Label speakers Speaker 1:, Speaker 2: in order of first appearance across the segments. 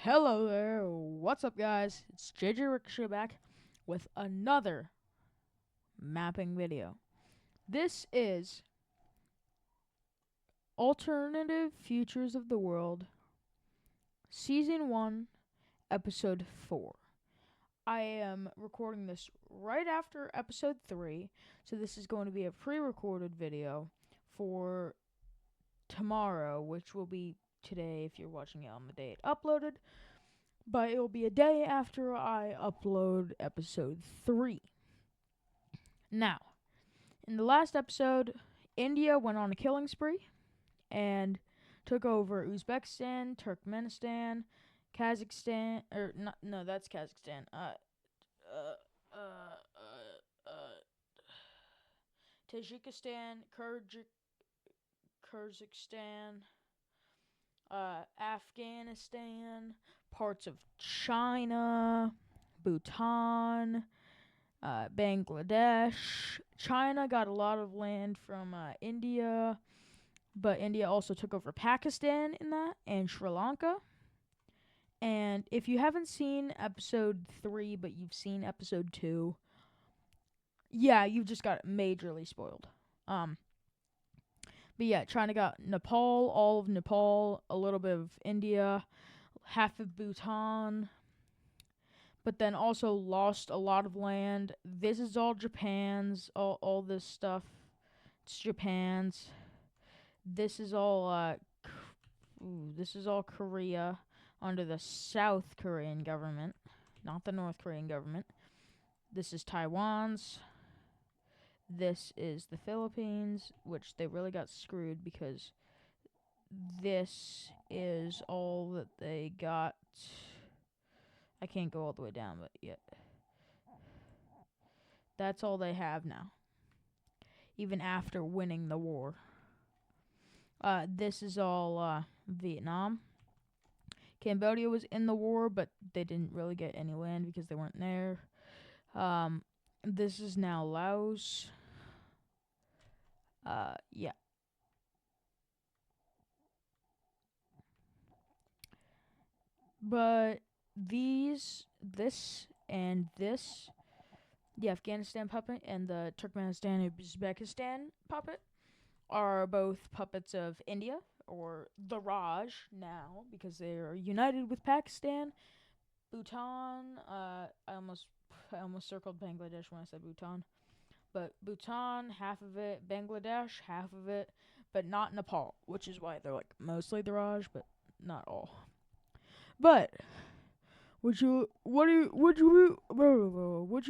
Speaker 1: Hello there, what's up guys? It's JJ Ricochet back with another mapping video. This is Alternative Futures of the World, Season 1, Episode 4. I am recording this right after Episode 3, so this is going to be a pre-recorded video for tomorrow, which will be today if you're watching it on the day it uploaded. But it will be a day after I upload episode 3. Now, in the last episode, India went on a killing spree and took over Uzbekistan, Turkmenistan, Kazakhstan, that's Kazakhstan. Tajikistan, Kyrgyzstan, Afghanistan, parts of China, Bhutan, Bangladesh. China got a lot of land from India, but India also took over Pakistan in that, and Sri Lanka. And if you haven't seen episode 3, but you've seen episode 2, yeah, you've just got majorly spoiled. But yeah, China got Nepal, all of Nepal, a little bit of India, half of Bhutan, but then also lost a lot of land. This is all Japan's, all this stuff. It's Japan's. This is all Korea under the South Korean government, not the North Korean government. This is Taiwan's. This is the Philippines, which they really got screwed because this is all that they got. I can't go all the way down, but yeah. That's all they have now, even after winning the war. This is all Vietnam. Cambodia was in the war, but they didn't really get any land because they weren't there. This is now Laos. Yeah. But this, and this, the Afghanistan puppet and the Turkmenistan and Uzbekistan puppet are both puppets of India, or the Raj now, because they are united with Pakistan. Bhutan, I almost circled Bangladesh when I said Bhutan. But Bhutan, half of it, Bangladesh, half of it, but not Nepal, which is why they're like mostly the Raj, but not all. But would you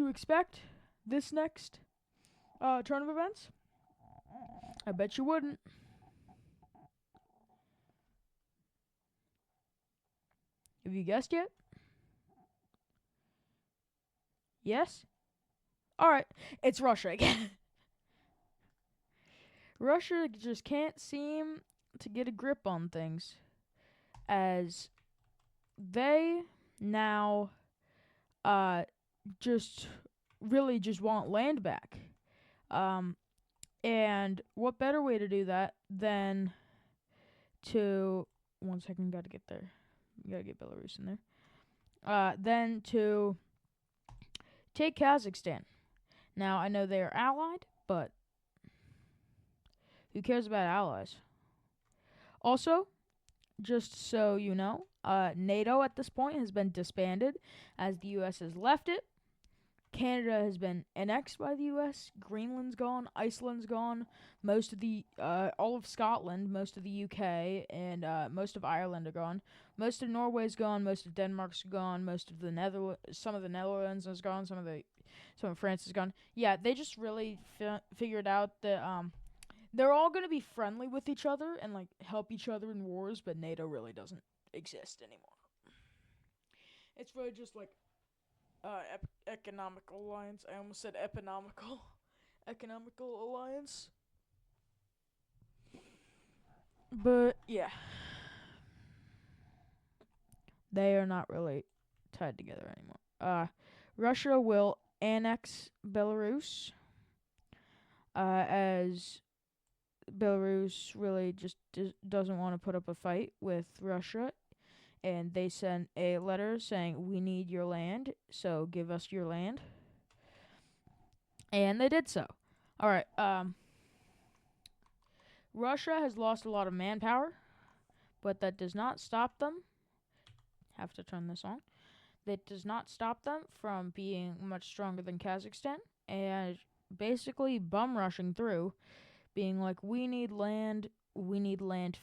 Speaker 1: expect this next turn of events? I bet you wouldn't. Have you guessed yet? Yes? Alright, it's Russia again. Russia just can't seem to get a grip on things, as they now just want land back. And what better way to do that than to... One second, gotta get there. Gotta get Belarus in there. Then to take Kazakhstan. Now, I know they are allied, but who cares about allies? Also, just so you know, NATO at this point has been disbanded as the U.S. has left it. Canada has been annexed by the U.S. Greenland's gone. Iceland's gone. Most of the, all of Scotland, most of the U.K., and most of Ireland are gone. Most of Norway's gone. Most of Denmark's gone. Most of the some of the Netherlands is gone. Some of France is gone. Yeah, they just really figured out that they're all going to be friendly with each other and like help each other in wars, but NATO really doesn't exist anymore. It's really just like economical alliance. I almost said economical. Economical alliance. But yeah, they are not really tied together anymore. Russia will annex Belarus, as Belarus really just doesn't want to put up a fight with Russia, and they sent a letter saying, "We need your land, so give us your land." And they did so. All right. Russia has lost a lot of manpower, but that does not stop them. Have to turn this on. That does not stop them from being much stronger than Kazakhstan and basically bum rushing through, being like, we need land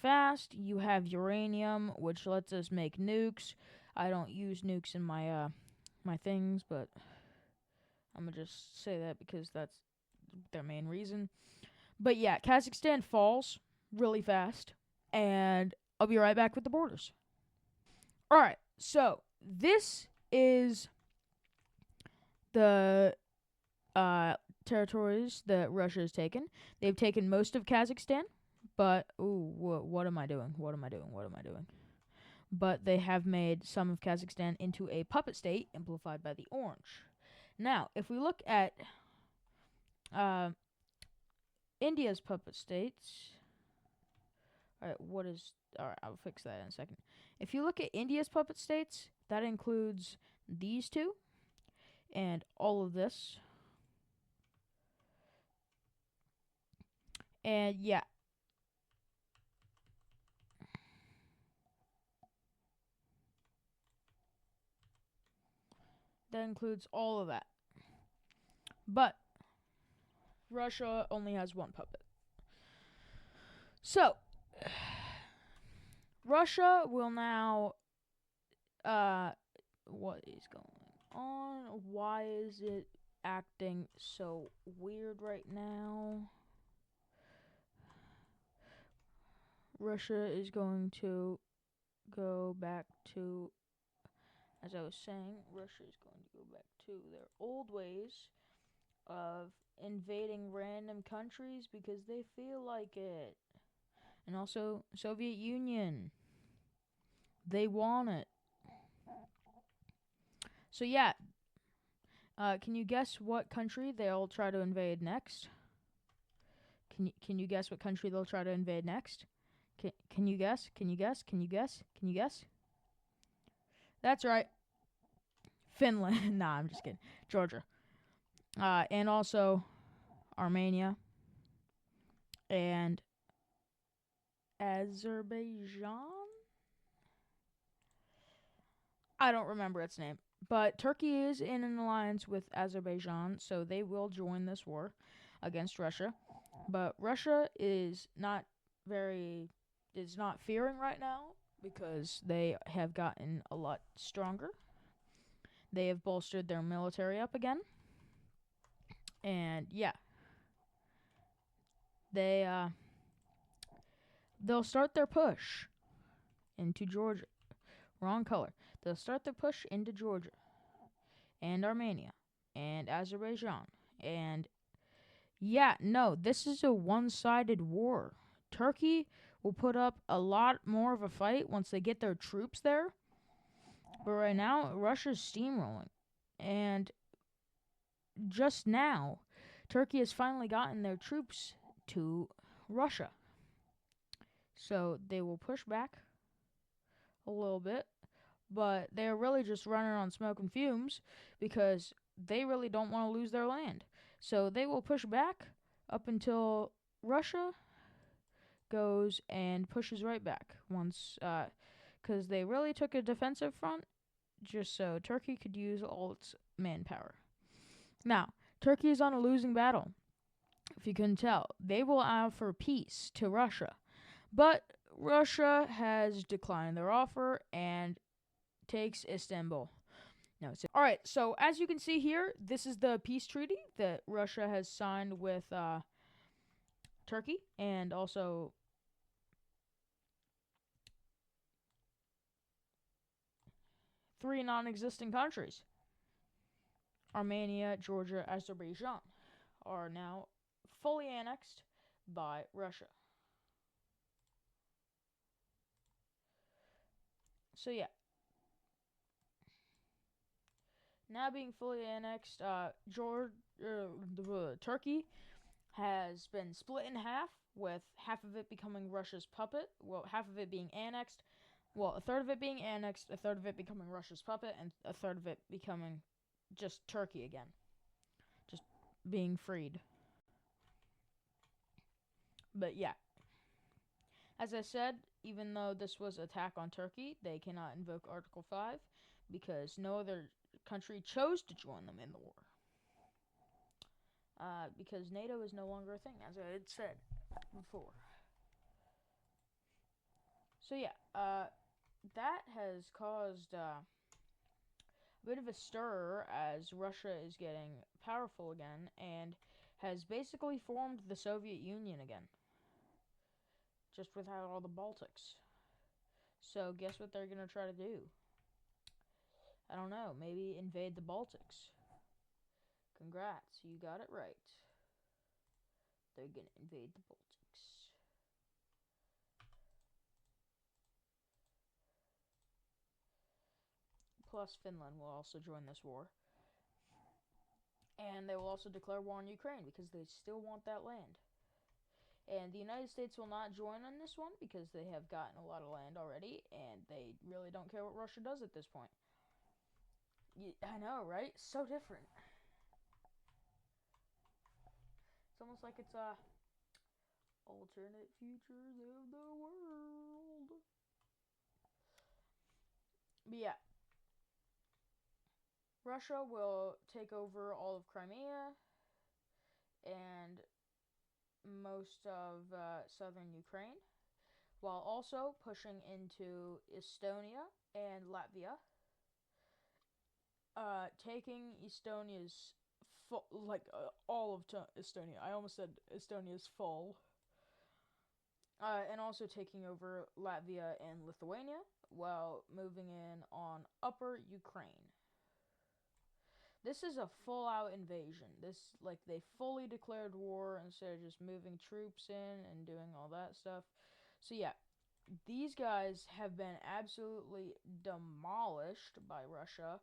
Speaker 1: fast. You have uranium, which lets us make nukes. I don't use nukes in my things, but I'm gonna just say that because that's their main reason. But yeah, Kazakhstan falls really fast, and I'll be right back with the borders. All right, so this is the territories that Russia has taken. They've taken most of Kazakhstan, but what am I doing? What am I doing? What am I doing? But they have made some of Kazakhstan into a puppet state, amplified by the orange. Now, if we look at uh, India's puppet states, all right, what is? All right, I'll fix that in a second. If you look at India's puppet states, that includes these two and all of this. And yeah, that includes all of that. But Russia only has one puppet. So, Russia will now. What is going on? Why is it acting so weird right now? Russia is going to go back to, as I was saying, Russia is going to go back to their old ways of invading random countries because they feel like it. And also, Soviet Union. They want it. So yeah, can you guess what country they'll try to invade next? Can you guess what country they'll try to invade next? Can you guess? Can you guess? Can you guess? Can you guess? That's right, Finland. Nah, I'm just kidding. Georgia. And also Armenia and Azerbaijan. I don't remember its name, but Turkey is in an alliance with Azerbaijan, so they will join this war against Russia. But Russia very is not fearing right now because they have gotten a lot stronger. They have bolstered their military up again. And yeah, they they'll start their push into Georgia. Wrong color. They'll start their push into Georgia and Armenia and Azerbaijan. And yeah, no, this is a one-sided war. Turkey will put up a lot more of a fight once they get their troops there. But right now, Russia's steamrolling. And just now, Turkey has finally gotten their troops to Russia. So they will push back a little bit, but they're really just running on smoke and fumes because they really don't want to lose their land. So they will push back up until Russia goes and pushes right back once, because they really took a defensive front just so Turkey could use all its manpower. Now, Turkey is on a losing battle. If you couldn't tell, they will offer peace to Russia, but Russia has declined their offer and takes Istanbul. No, it's all right. So as you can see here, this is the peace treaty that Russia has signed with Turkey and also three non-existent countries: Armenia, Georgia, Azerbaijan are now fully annexed by Russia. So yeah, now being fully annexed, Turkey has been split in half, with half of it becoming Russia's puppet, well, half of it being annexed, Well, a third of it being annexed, a third of it becoming Russia's puppet, and a third of it becoming just Turkey again. Just being freed. But yeah. As I said, even though this was attack on Turkey, they cannot invoke Article 5 because no other country chose to join them in the war. Because NATO is no longer a thing, as I had said before. So yeah, that has caused a bit of a stir as Russia is getting powerful again and has basically formed the Soviet Union again, just without all the Baltics. So guess what they're gonna try to do? I don't know, maybe invade the Baltics. Congrats, you got it right. They're gonna invade the Baltics. Plus, Finland will also join this war. And they will also declare war on Ukraine because they still want that land. And the United States will not join on this one because they have gotten a lot of land already, and they really don't care what Russia does at this point. I know, right? So different. It's almost like it's alternate futures of the world. But yeah, Russia will take over all of Crimea and most of southern Ukraine, while also pushing into Estonia and Latvia, taking Estonia's all of Estonia. I almost said Estonia's full. And also taking over Latvia and Lithuania, while moving in on upper Ukraine. This is a full-out invasion. They fully declared war instead of just moving troops in and doing all that stuff. So yeah, these guys have been absolutely demolished by Russia,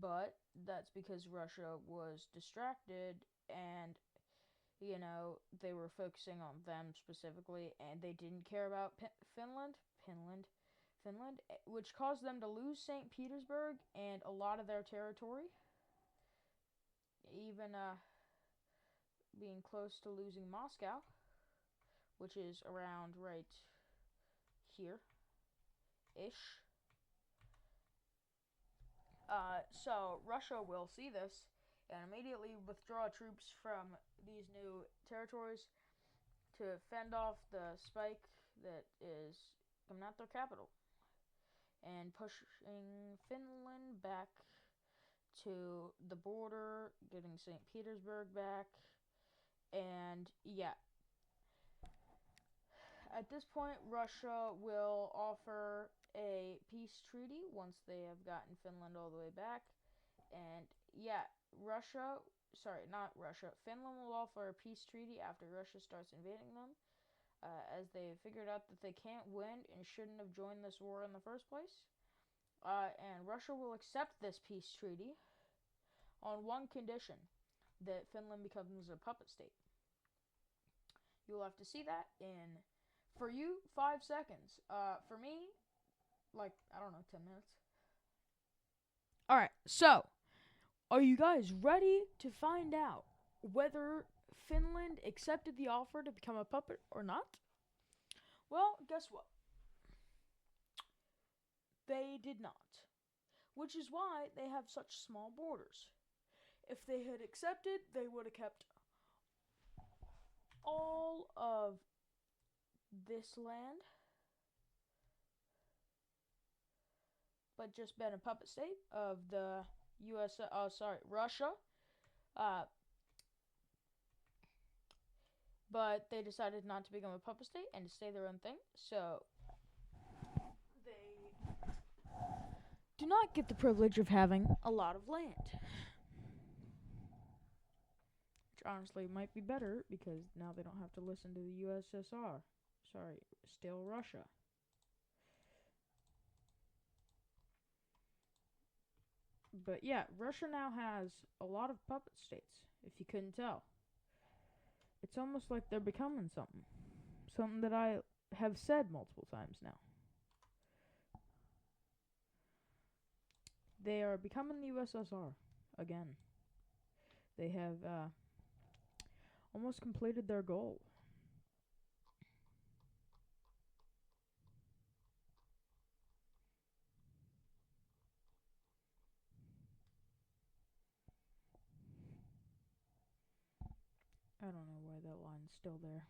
Speaker 1: but that's because Russia was distracted and, they were focusing on them specifically, and they didn't care about Finland, which caused them to lose St. Petersburg and a lot of their territory. Even being close to losing Moscow, which is around right here-ish. So Russia will see this and immediately withdraw troops from these new territories to fend off the spike that is coming at their capital and pushing Finland back to the border, getting St. Petersburg back, and yeah. At this point, Russia will offer a peace treaty once they have gotten Finland all the way back. And yeah, Finland will offer a peace treaty after Russia starts invading them, as they figured out that they can't win and shouldn't have joined this war in the first place. And Russia will accept this peace treaty on one condition, that Finland becomes a puppet state. You'll have to see that in, for you, 5 seconds. For me, 10 minutes. Alright, so, are you guys ready to find out whether Finland accepted the offer to become a puppet or not? Well, guess what? They did not. Which is why they have such small borders. If they had accepted, they would have kept all of this land, but just been a puppet state of the Russia. But they decided not to become a puppet state and to stay their own thing, so they do not get the privilege of having a lot of land. Which honestly might be better, because now they don't have to listen to the USSR. Sorry, still Russia. But yeah, Russia now has a lot of puppet states, if you couldn't tell. It's almost like they're becoming something. Something that I have said multiple times now. They are becoming the USSR again. They have almost completed their goal. I don't know why that line's still there.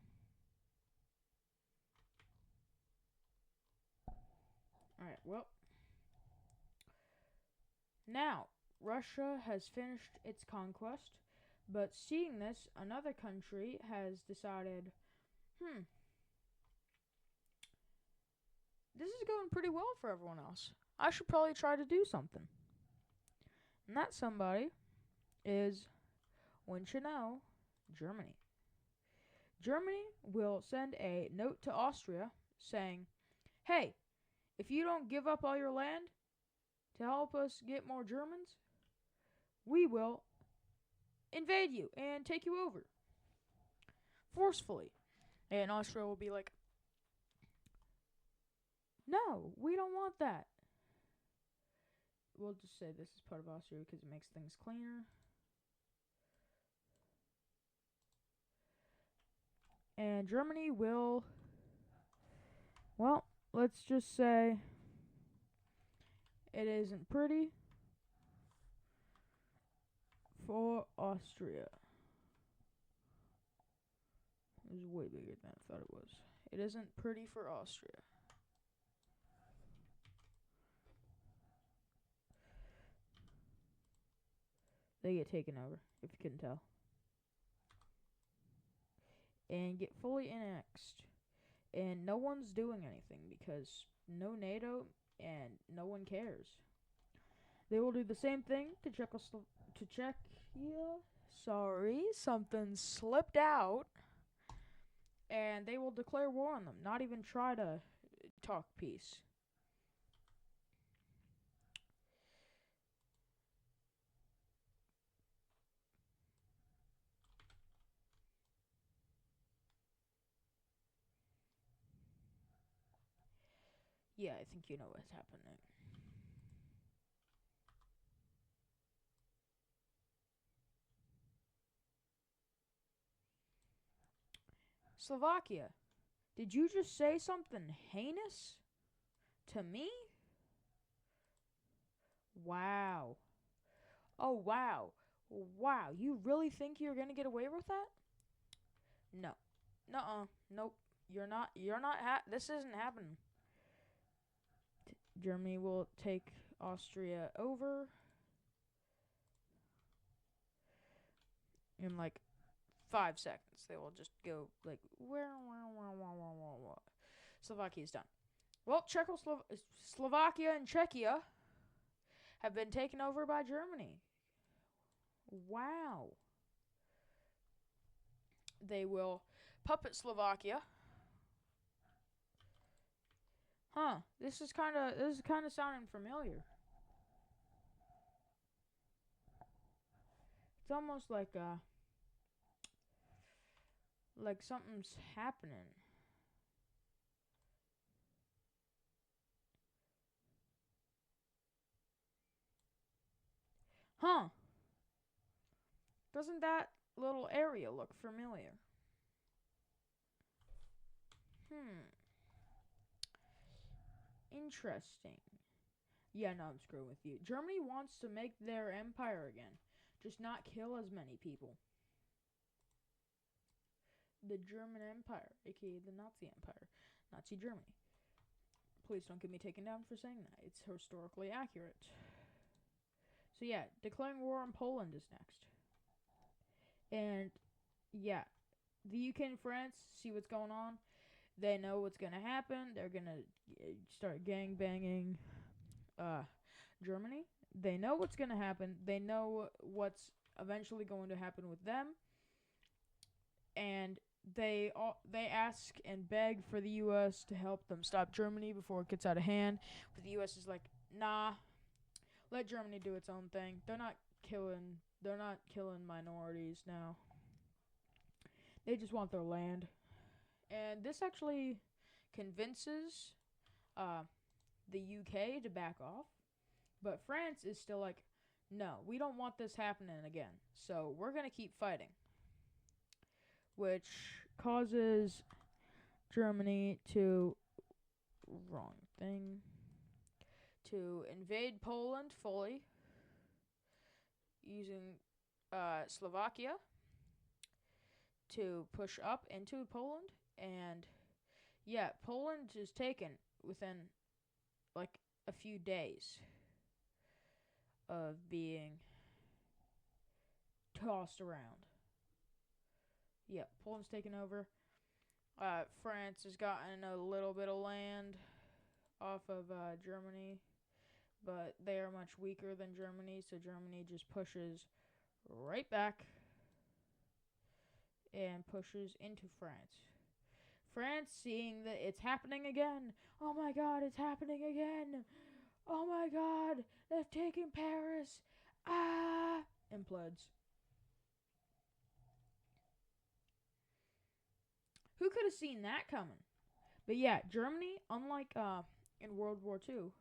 Speaker 1: Alright, well. Now, Russia has finished its conquest, but seeing this, another country has decided, this is going pretty well for everyone else. I should probably try to do something. And that somebody is, wouldn't you know, Germany. Germany will send a note to Austria saying, hey, if you don't give up all your land to help us get more Germans, we will invade you and take you over forcefully. And Austria will be like, no, we don't want that. We'll just say this is part of Austria because it makes things cleaner. And Germany will, well, let's just say it isn't pretty for Austria. It was way bigger than I thought it was. It isn't pretty for Austria. They get taken over, if you couldn't tell. And get fully annexed. And no one's doing anything because no NATO and no one cares. They will do the same thing to Czechia. Sorry, something slipped out. And they will declare war on them, not even try to talk peace. Yeah, I think you know what's happening. Slovakia, did you just say something heinous to me? Wow. Oh, wow. Wow, you really think you're going to get away with that? No. Nuh-uh. Nope. This isn't happening. Germany will take Austria over in like 5 seconds. They will just go like, Slovakia's done. Well, Slovakia and Czechia have been taken over by Germany. Wow. They will puppet Slovakia. This is kind of sounding familiar. It's almost like something's happening. Doesn't that little area look familiar? Interesting. Yeah, no, I'm screwing with you. Germany wants to make their empire again, just not kill as many people. The German Empire, aka the Nazi Empire, Nazi Germany. Please don't get me taken down for saying that. It's historically accurate. So yeah, declaring war on Poland is next. And yeah, the UK and France see what's going on. They know what's going to happen. They're going to start gang banging Germany. They know what's going to happen. They know what's eventually going to happen with them. And they ask and beg for the U.S. to help them stop Germany before it gets out of hand. But the U.S. is like, nah, let Germany do its own thing. They're not killing minorities now. They just want their land. And this actually convinces the UK to back off. But France is still like, no, we don't want this happening again. So we're going to keep fighting. Which causes Germany to, wrong thing, to invade Poland fully using Slovakia to push up into Poland. And yeah, Poland is taken within like a few days of being tossed around. Yeah, Poland's taken over. France has gotten a little bit of land off of Germany, but they are much weaker than Germany, so Germany just pushes right back and pushes into France. France, seeing that it's happening again, oh my god, it's happening again! Oh my god, they've taken Paris! Ah! Implodes. Who could have seen that coming? But yeah, Germany, unlike in World War II,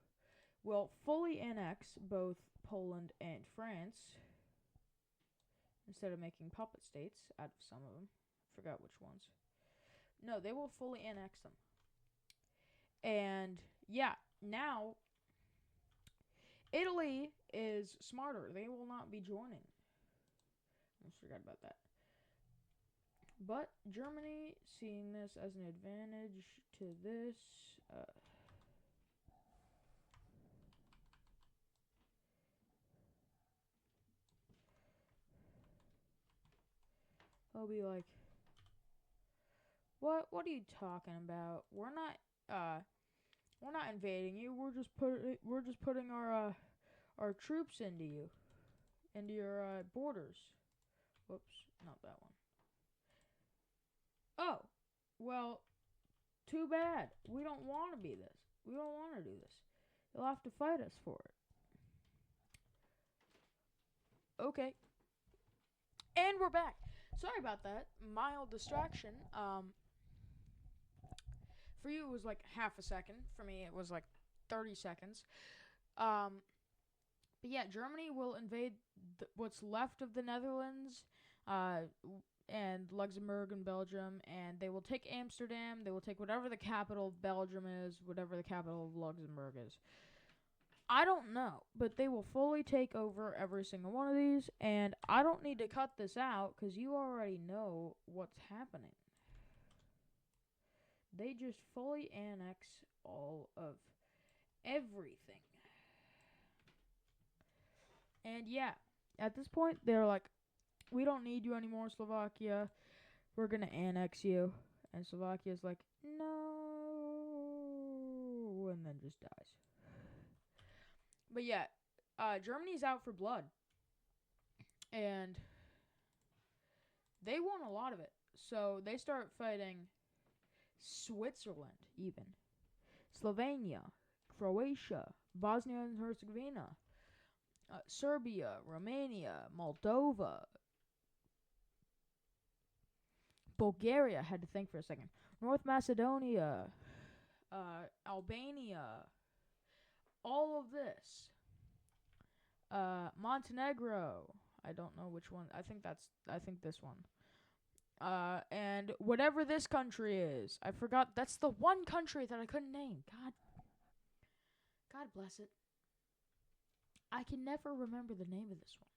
Speaker 1: will fully annex both Poland and France instead of making puppet states out of some of them. Forgot which ones. No, they will fully annex them. And yeah, now Italy is smarter. They will not be joining. Almost forgot about that. But Germany, seeing this as an advantage to this, they'll be like, "What? What are you talking about? We're not invading you. We're just putting our troops into your borders." Whoops, not that one. Oh, well, too bad. We don't want to be this. We don't want to do this. You'll have to fight us for it. Okay. And we're back. Sorry about that. Mild distraction. For you it was like half a second. For me it was like 30 seconds. Um, but yeah, Germany will invade what's left of the Netherlands, and Luxembourg and Belgium, and they will take Amsterdam. They will take whatever the capital of Belgium is, whatever the capital of Luxembourg is. I don't know, but they will fully take over every single one of these, and I don't need to cut this out because you already know what's happening. They just fully annex all of everything. And yeah, at this point, they're like, we don't need you anymore, Slovakia. We're going to annex you. And Slovakia's like, no. And then just dies. But yeah, Germany's out for blood. And they won a lot of it. So they start fighting Switzerland, even. Slovenia, Croatia, Bosnia and Herzegovina, Serbia, Romania, Moldova, Bulgaria, had to think for a second, North Macedonia, Albania, all of this, Montenegro, I don't know which one, I think this one, and whatever this country is, I forgot, that's the one country that I couldn't name, God bless it, I can never remember the name of this one.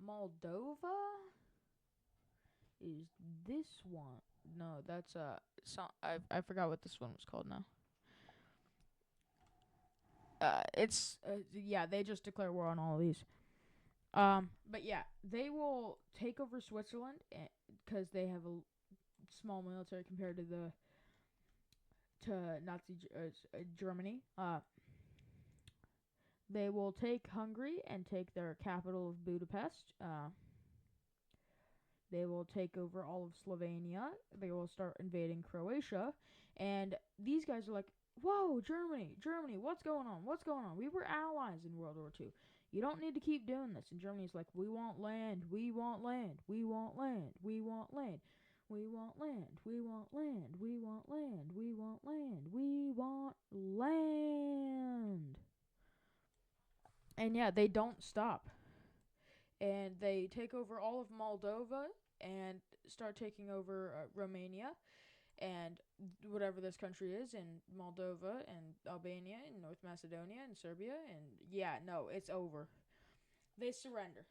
Speaker 1: Moldova is this one. No, that's I forgot what this one was called now. It's yeah, they just declare war on all of these. But yeah, they will take over Switzerland because they have a small military compared to Nazi Germany. They will take Hungary and take their capital of Budapest. They will take over all of Slovenia. They will start invading Croatia. And these guys are like, whoa, Germany, what's going on? What's going on? We were allies in World War II. You don't need to keep doing this. And Germany's like, we want land, we want land, we want land, we want land. We want land. We want land. We want land. We want land. We want land. And yeah, they don't stop. And they take over all of Moldova and start taking over Romania and whatever this country is in Moldova and Albania and North Macedonia and Serbia. And yeah, no, it's over. They surrender.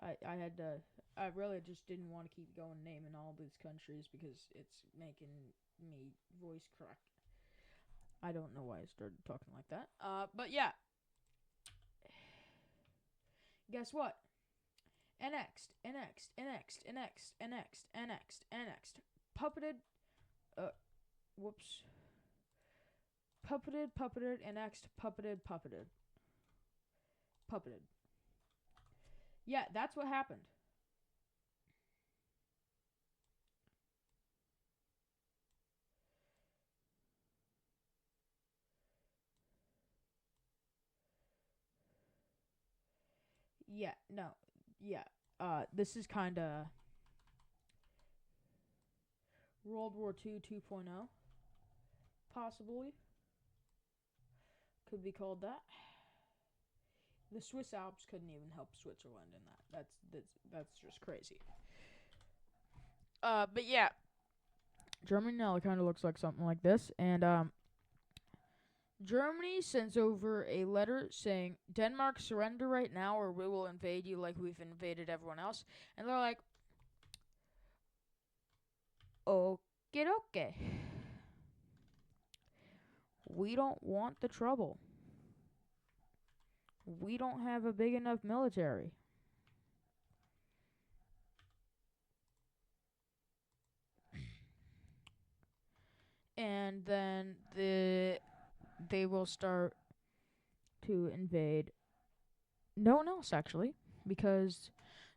Speaker 1: I really just didn't want to keep going naming all these countries because it's making me voice crack. I don't know why I started talking like that. But yeah. Guess what? Annexed, annexed, annexed, annexed, annexed, annexed, annexed. Puppeted, whoops. Puppeted, annexed, puppeted. Yeah, that's what happened. Yeah, no. Yeah. This is kind of World War II 2.0, possibly. Could be called that. The Swiss Alps couldn't even help Switzerland in that. That's just crazy. But yeah, Germany now kind of looks like something like this, and Germany sends over a letter saying, Denmark, surrender right now or we will invade you like we've invaded everyone else. And they're like, okay. We don't want the trouble. We don't have a big enough military. And then they will start to invade no one else, actually, because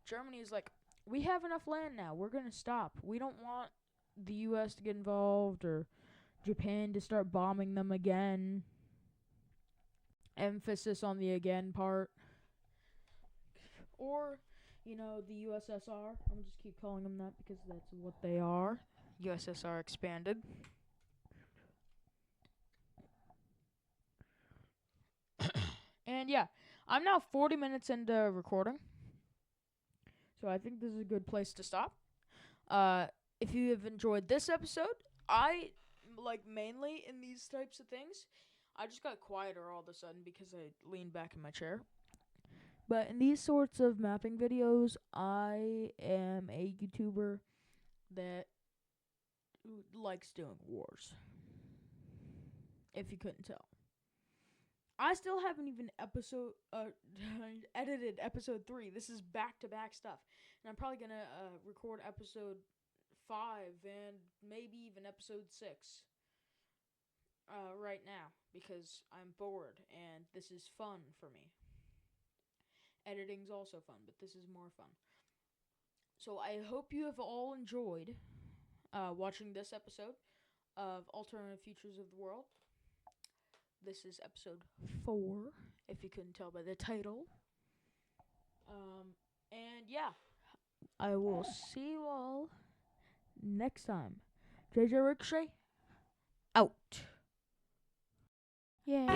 Speaker 1: Germany is like, we have enough land now. We're going to stop. We don't want the U.S. to get involved or Japan to start bombing them again. Emphasis on the again part. Or, the USSR. I'm going to just keep calling them that because that's what they are. USSR expanded. And yeah, I'm now 40 minutes into recording. So I think this is a good place to stop. If you have enjoyed this episode, I like mainly in these types of things. I just got quieter all of a sudden because I leaned back in my chair. But in these sorts of mapping videos, I am a YouTuber that likes doing wars. If you couldn't tell. I still haven't even edited episode 3. This is back-to-back stuff. And I'm probably going to record episode 5 and maybe even episode 6 right now because I'm bored and this is fun for me. Editing's also fun, but this is more fun. So I hope you have all enjoyed watching this episode of Alternative Futures of the World. This is episode 4, if you couldn't tell by the title. And yeah, I will see you all next time. JJ Ricochet, out. Yeah.